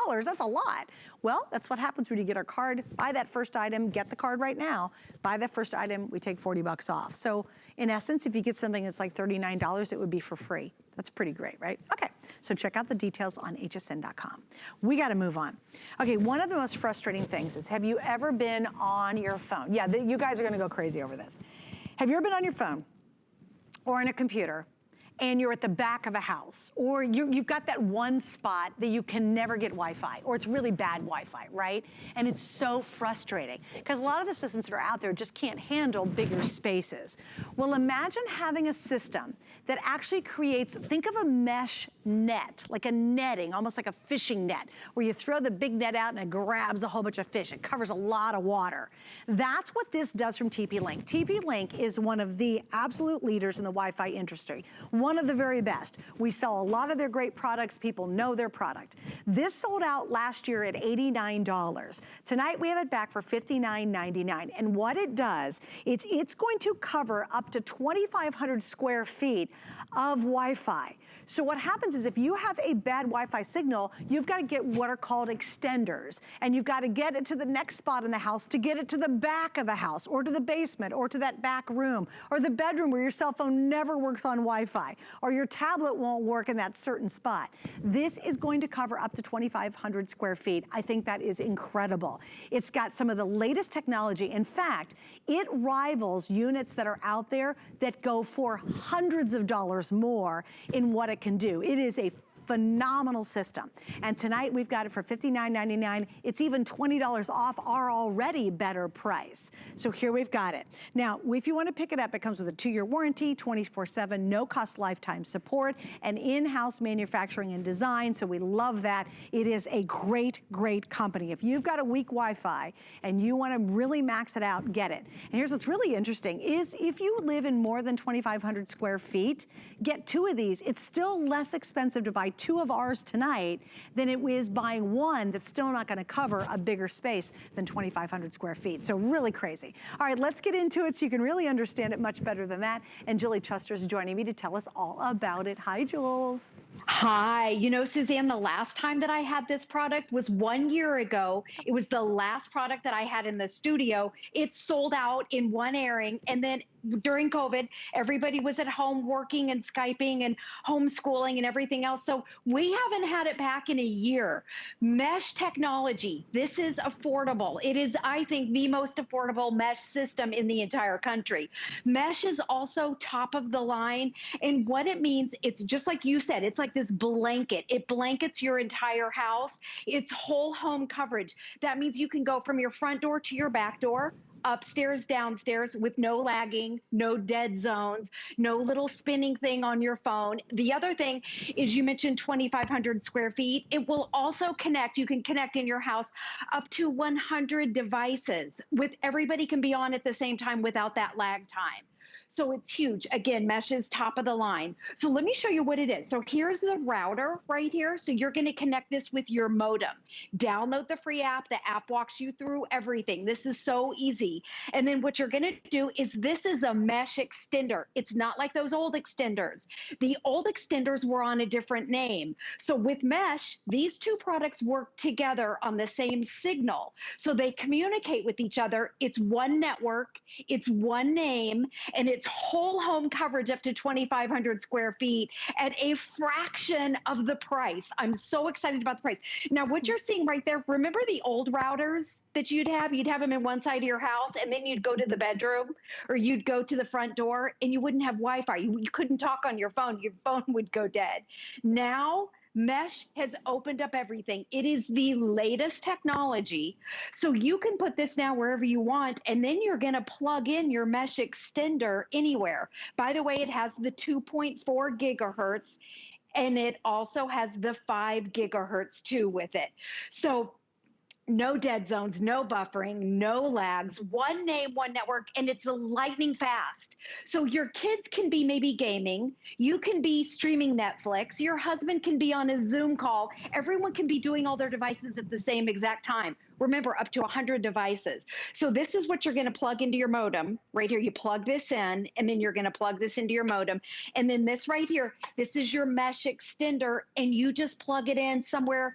That's a lot. Well, that's what happens when you get our card. Buy that first item, get the card right now. Buy that first item, we take 40 bucks off. So in essence, if you get something that's like $39, it would be for free. That's pretty great, right? Okay, so check out the details on hsn.com. We gotta move on. Okay, one of the most frustrating things is, have you ever been on your phone? Yeah, you guys are gonna go crazy over this. Have you ever been on your phone or in a computer and you're at the back of a house, or you've got that one spot that you can never get Wi-Fi, or it's really bad Wi-Fi, right? And it's so frustrating, because a lot of the systems that are out there just can't handle bigger spaces. Well, imagine having a system that actually creates, think of a mesh net, like a netting, almost like a fishing net, where you throw the big net out and it grabs a whole bunch of fish. It covers a lot of water. That's what this does from TP-Link. TP-Link is one of the absolute leaders in the Wi-Fi industry. One of the very best. We sell a lot of their great products. People know their product. This sold out last year at $89. Tonight we have it back for $59.99. And what it does, it's going to cover up to 2,500 square feet of Wi-Fi. So what happens is, if you have a bad Wi-Fi signal, you've got to get what are called extenders. And you've got to get it to the next spot in the house to get it to the back of the house, or to the basement, or to that back room, or the bedroom where your cell phone never works on Wi-Fi, or your tablet won't work in that certain spot. This is going to cover up to 2,500 square feet. I think that is incredible. It's got some of the latest technology. In fact, it rivals units that are out there that go for hundreds of dollars more in what it can do. It is a phenomenal system. And tonight we've got it for $59.99. It's even $20 off our already better price. So here we've got it. Now, if you want to pick it up, it comes with a 2-year warranty, 24/7, no cost lifetime support, and in-house manufacturing and design. So we love that. It is a great, great company. If you've got a weak Wi-Fi and you want to really max it out, get it. And here's what's really interesting is, if you live in more than 2,500 square feet, get 2 of these. It's still less expensive to buy 2 of ours tonight than it is buying 1 that's still not going to cover a bigger space than 2,500 square feet. So really crazy. All right, let's get into it so you can really understand it much better than that. And Julie Truster is joining me to tell us all about it. Hi, Jules. Hi, you know, Suzanne, the last time that I had this product was 1 year ago. It was the last product that I had in the studio. It sold out in one airing, and then during COVID, everybody was at home working and Skyping and homeschooling and everything else. So we haven't had it back in a year. Mesh technology, this is affordable. It is, I think, the most affordable mesh system in the entire country. Mesh is also top of the line. And what it means, it's just like you said, it's like this blanket. It blankets your entire house. It's whole home coverage. That means you can go from your front door to your back door, upstairs, downstairs, with no lagging, no dead zones, no little spinning thing on your phone. The other thing is, you mentioned 2,500 square feet. It will also connect, you can connect in your house up to 100 devices. With everybody can be on at the same time without that lag time. So it's huge. Again, mesh is top of the line. So let me show you what it is. So here's the router right here. So you're going to connect this with your modem. Download the free app. The app walks you through everything. This is so easy. And then what you're going to do is, this is a mesh extender. It's not like those old extenders. The old extenders were on a different name. So with mesh, these two products work together on the same signal. So they communicate with each other. It's one network. It's one name. And it's whole home coverage up to 2,500 square feet at a fraction of the price. I'm so excited about the price. Now, what you're seeing right there, remember the old routers that you'd have? You'd have them in one side of your house, and then you'd go to the bedroom, or you'd go to the front door, and you wouldn't have Wi-Fi. You couldn't talk on your phone. Your phone would go dead. Now, mesh has opened up everything. It is the latest technology. So you can put this now wherever you want, and then you're going to plug in your mesh extender anywhere. By the way, it has the 2.4 gigahertz, and it also has the 5 gigahertz too with it. So no dead zones, no buffering, no lags, one name, one network, and it's lightning fast. So your kids can be maybe gaming, you can be streaming Netflix, your husband can be on a Zoom call, everyone can be doing all their devices at the same exact time. remember, up to 100 devices. So this is what you're going to plug into your modem. Right here, you plug this in, and then you're going to plug this into your modem. And then this right here, this is your mesh extender, and you just plug it in somewhere.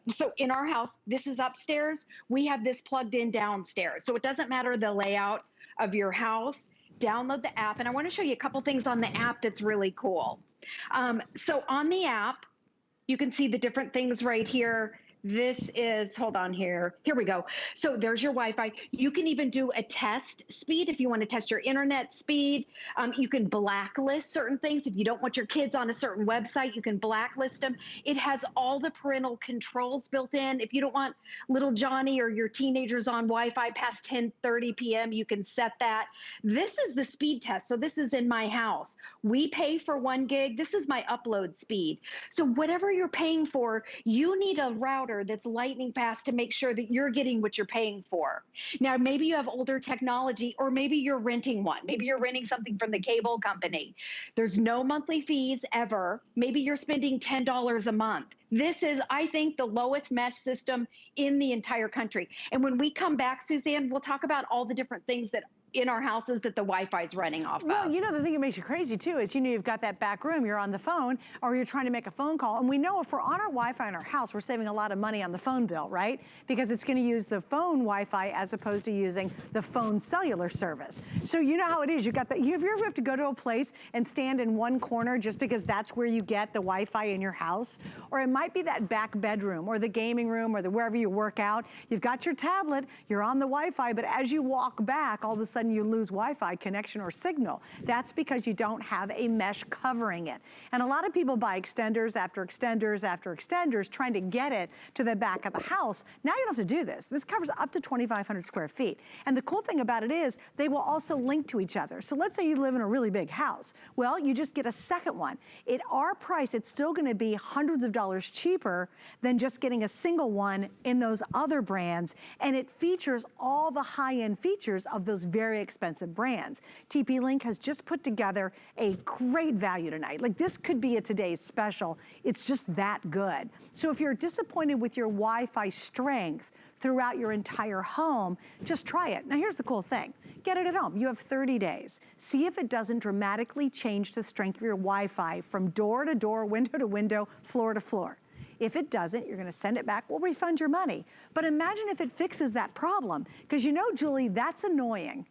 So in our house, this is upstairs. We have this plugged in downstairs. So it doesn't matter the layout of your house. Download the app. And I want to show you a couple things on the app that's really cool. So on the app, you can see the different things right here. This is, hold on here. Here we go. So there's your Wi-Fi. You can even do a test speed if you want to test your internet speed. You can blacklist certain things. If you don't want your kids on a certain website, you can blacklist them. It has all the parental controls built in. If you don't want little Johnny or your teenagers on Wi-Fi past 10:30 p.m., you can set that. This is the speed test. So this is in my house. We pay for 1 gig. This is my upload speed. So whatever you're paying for, you need a router that's lightning fast to make sure that you're getting what you're paying for. Now, maybe you have older technology, or maybe you're renting one. Maybe you're renting something from the cable company. There's no monthly fees ever. Maybe you're spending $10 a month. This is, I think, the lowest mesh system in the entire country. And when we come back, Suzanne, we'll talk about all the different things that in our houses that the Wi-Fi is running off well, of. you know, the thing that makes you crazy too is, you know, you've got that back room, you're on the phone, or you're trying to make a phone call. And we know if we're on our Wi-Fi in our house, we're saving a lot of money on the phone bill, right? Because it's going to use the phone Wi-Fi as opposed to using the phone cellular service. So you know how it is. You've got that. If you ever have to go to a place and stand in one corner just because that's where you get the Wi-Fi in your house, or it might be that back bedroom or the gaming room or wherever you work out. You've got your tablet, you're on the Wi-Fi, but as you walk back, all of a sudden you lose Wi-Fi connection or signal. That's because you don't have a mesh covering it. And a lot of people buy extenders after extenders after extenders trying to get it to the back of the house. Now you don't have to do this. This covers up to 2,500 square feet. And the cool thing about it is they will also link to each other. So let's say you live in a really big house. Well, you just get a second one. At our price, it's still going to be hundreds of dollars cheaper than just getting a single one in those other brands. And it features all the high-end features of those very expensive brands. TP-Link has just put together a great value tonight. Like, this could be a today's special. It's just that good. So if you're disappointed with your Wi-Fi strength throughout your entire home, just try it. Now here's the cool thing. Get it at home. You have 30 days. See if it doesn't dramatically change the strength of your Wi-Fi from door to door, window to window, floor to floor. If it doesn't, you're going to send it back. We'll refund your money. But imagine if it fixes that problem. Because you know, Julie, that's annoying.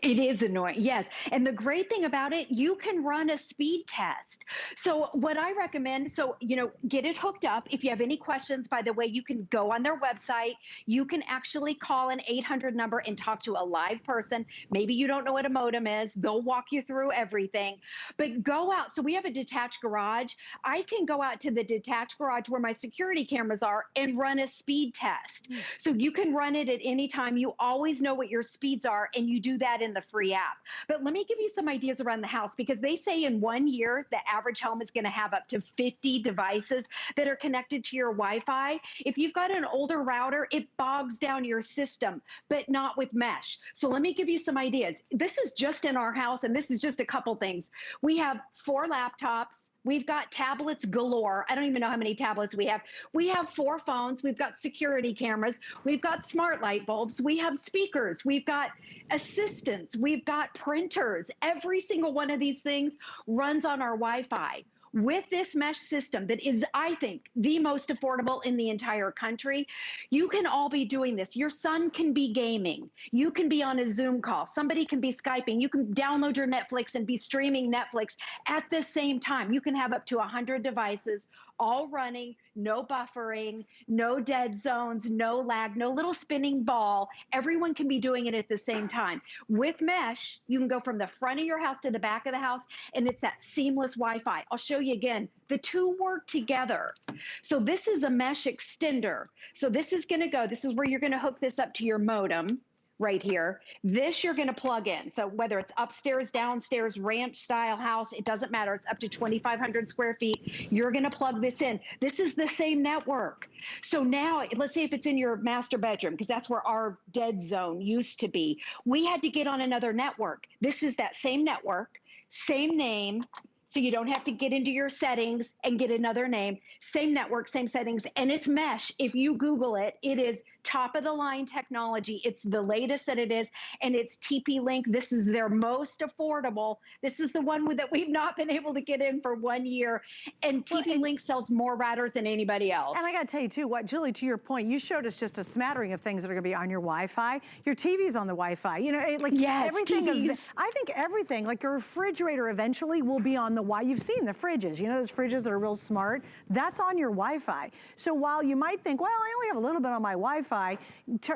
It is annoying, yes. And the great thing about it, you can run a speed test. So what I recommend, so, you know, get it hooked up. If you have any questions, by the way, you can go on their website. You can actually call an 800 number and talk to a live person. Maybe you don't know what a modem is. They'll walk you through everything. But go out. So we have a detached garage. I can go out to the detached garage where my security cameras are and run a speed test. So you can run it at any time. You always know what your speeds are, and you do that in the free app. But let me give you some ideas around the house, because they say in 1 year, the average home is going to have up to 50 devices that are connected to your Wi-Fi. If you've got an older router, it bogs down your system, but not with mesh. So let me give you some ideas. This is just in our house, and this is just a couple things. We have 4 laptops. We've got tablets galore. I don't even know how many tablets we have. We have 4 phones. We've got security cameras. We've got smart light bulbs. We have speakers. We've got assistants. We've got printers. Every single one of these things runs on our Wi-Fi. With this mesh system that is, I think, the most affordable in the entire country, you can all be doing this. Your son can be gaming. You can be on a Zoom call. Somebody can be Skyping. You can download your Netflix and be streaming Netflix at the same time. You can have up to 100 devices all running, no buffering, no dead zones, no lag, no little spinning ball. Everyone can be doing it at the same time. With mesh, you can go from the front of your house to the back of the house, and it's that seamless Wi-Fi. I'll show you again. The two work together. So this is a mesh extender. So this is going to go, this is where you're going to hook this up to your modem. Right here. This you're going to plug in. So whether it's upstairs, downstairs, ranch style house, it doesn't matter. It's up to 2,500 square feet. You're going to plug this in. This is the same network. So now let's say if it's in your master bedroom, because that's where our dead zone used to be. We had to get on another network. This is that same network, same name, So you don't have to get into your settings and get another name. Same network, same settings, and it's mesh. If you Google it, it is top of the line technology. It's the latest that it is, and it's TP-Link. This is their most affordable. This is the one that we've not been able to get in for 1 year, and TP-Link sells more routers than anybody else. And I got to tell you too, what Julie, to your point, you showed us just a smattering of things that are going to be on your Wi-Fi. Your TV's on the Wi-Fi. You know, like everything. I think everything, like your refrigerator, eventually will be on the Wi-Fi. You've seen the fridges. You know those fridges that are real smart. That's on your Wi-Fi. So while you might think, well, I only have a little bit on my Wi-Fi,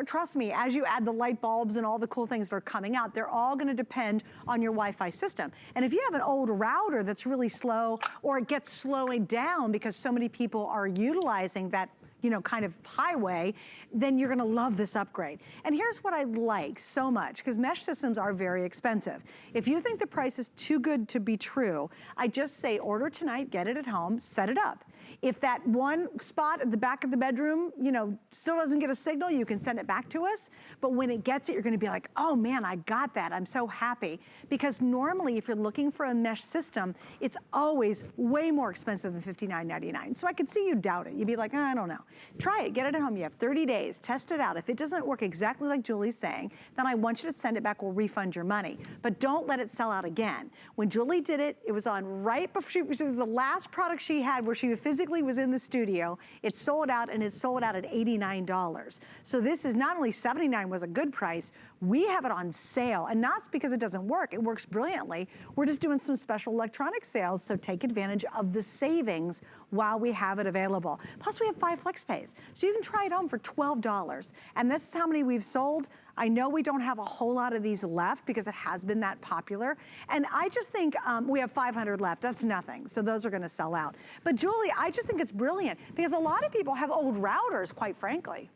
trust me, as you add the light bulbs and all the cool things that are coming out, they're all going to depend on your Wi-Fi system. And if you have an old router that's really slow, or it gets slowing down because so many people are utilizing that, you know, kind of highway, then you're gonna love this upgrade. And here's what I like so much, because mesh systems are very expensive. If you think the price is too good to be true, I just say order tonight, get it at home, set it up. If that one spot at the back of the bedroom, you know, still doesn't get a signal, you can send it back to us. But when it gets it, you're gonna be like, oh man, I got that, I'm so happy. Because normally, if you're looking for a mesh system, it's always way more expensive than $59.99. So I could see you doubt it. You'd be like, I don't know. Try it, get it at home. You have 30 days, test it out. If it doesn't work exactly like Julie's saying, then I want you to send it back, we'll refund your money. But don't let it sell out again. When Julie did it, it was on right before, it was the last product she had where she physically was in the studio. It sold out, and it sold out at $89. So this is not only $79 was a good price, we have it on sale. And not because it doesn't work, it works brilliantly. We're just doing some special electronic sales, so take advantage of the savings while we have it available. Plus we have 5 flex pays. So you can try it home for $12. And this is how many we've sold. I know we don't have a whole lot of these left because it has been that popular. And I just think we have 500 left. That's nothing. So those are gonna sell out. But Julie, I just think it's brilliant because a lot of people have old routers, quite frankly.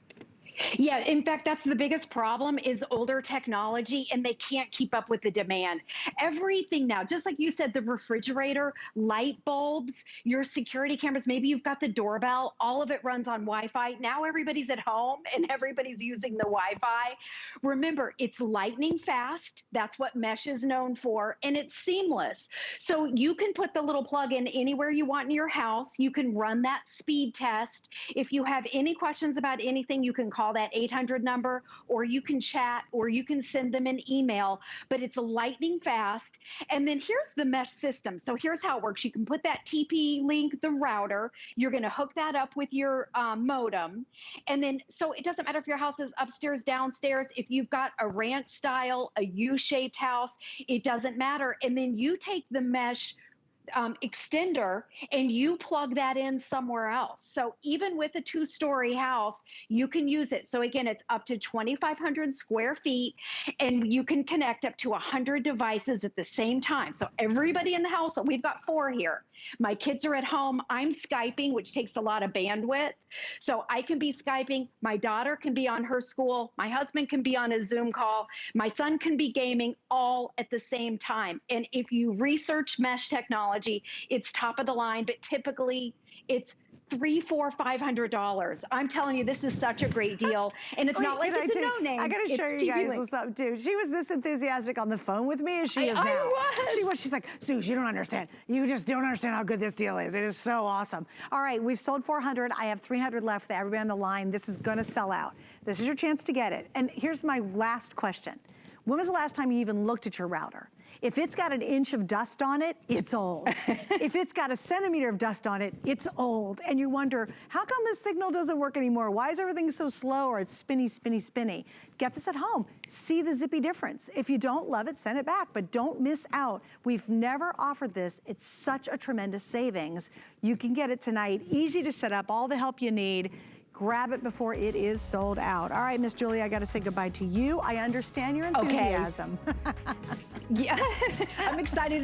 Yeah, in fact, that's the biggest problem is older technology, and they can't keep up with the demand. Everything now, just like you said, the refrigerator, light bulbs, your security cameras, maybe you've got the doorbell, all of it runs on Wi-Fi. Now everybody's at home and everybody's using the Wi-Fi. Remember, it's lightning fast. That's what mesh is known for, and it's seamless. So you can put the little plug in anywhere you want in your house. You can run that speed test. If you have any questions about anything, you can call that 800 number, or you can chat, or you can send them an email, but it's lightning fast. And then here's the mesh system. So here's how it works. You can put that TP-Link, the router, you're gonna hook that up with your modem. And then, so it doesn't matter if your house is upstairs, downstairs, if you've got a ranch style, a U-shaped house, it doesn't matter. And then you take the mesh extender and you plug that in somewhere else. So even with a 2-story house, you can use it. So again, it's up to 2,500 square feet, and you can connect up to 100 devices at the same time. So everybody in the house, we've got 4 here. My kids are at home. I'm Skyping, which takes a lot of bandwidth. So I can be Skyping. My daughter can be on her school. My husband can be on a Zoom call. My son can be gaming, all at the same time. And if you research mesh technology, it's top of the line, but typically it's $300, $400, $500. I'm telling you, this is such a great deal. And it's not like it's a no-name. I gotta show you guys what's up, too. She was this enthusiastic on the phone with me as she is now. I was. She's like, Suze, you don't understand. You just don't understand how good this deal is. It is so awesome. All right, we've sold 400. I have 300 left for everybody on the line. This is gonna sell out. This is your chance to get it. And here's my last question. When was the last time you even looked at your router? If it's got an inch of dust on it, it's old. If it's got a centimeter of dust on it, it's old. And you wonder, how come this signal doesn't work anymore? Why is everything so slow, or it's spinny, spinny, spinny? Get this at home. See the zippy difference. If you don't love it, send it back, but don't miss out. We've never offered this. It's such a tremendous savings. You can get it tonight. Easy to set up, all the help you need. Grab it before it is sold out. All right, Miss Julie, I got to say goodbye to you. I understand your enthusiasm. Okay. Yeah, I'm excited.